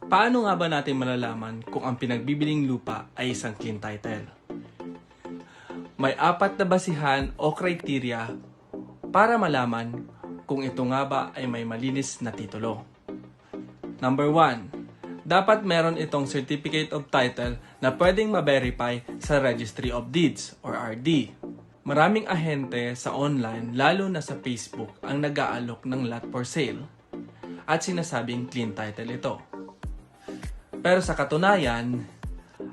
Paano nga ba natin malalaman kung ang pinagbibiling lupa ay isang clean title? May 4 na basihan o criteria para malaman kung ito nga ba ay may malinis na titulo. Number 1, dapat meron itong Certificate of Title na pwedeng ma-verify sa Registry of Deeds or RD. Maraming ahente sa online, lalo na sa Facebook, ang nag-aalok ng lot for sale at sinasabing clean title ito. Pero sa katunayan,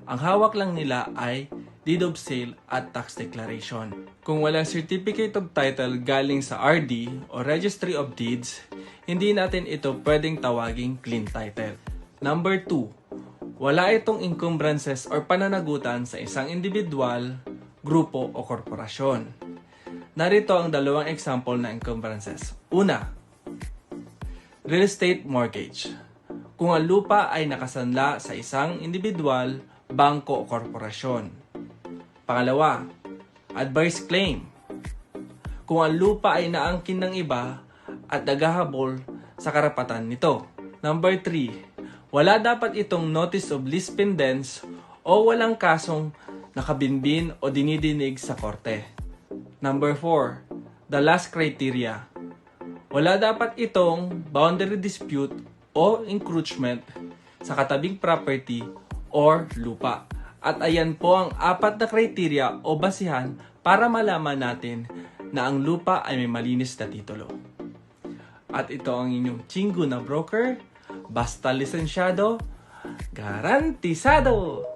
ang hawak lang nila ay deed of sale at tax declaration. Kung walang certificate of title galing sa RD o Registry of Deeds, hindi natin ito pwedeng tawaging clean title. Number 2, wala itong encumbrances or pananagutan sa isang individual, grupo o korporasyon. Narito ang 2 example na encumbrances. Una, real estate mortgage. Kung ang lupa ay nakasanla sa isang individual, bangko o korporasyon. Pangalawa, adverse claim. Kung ang lupa ay naangkin ng iba at naghahabol sa karapatan nito. Number 3, wala dapat itong notice of lease pendens o walang kasong nakabinbin o dinidinig sa korte. Number 4, the last criteria. Wala dapat itong boundary dispute o encroachment sa katabing property or lupa. At ayan po ang 4 na criteria o basihan para malaman natin na ang lupa ay may malinis na titulo. At ito ang inyong Chingu na broker, basta lisensyado, garantisado!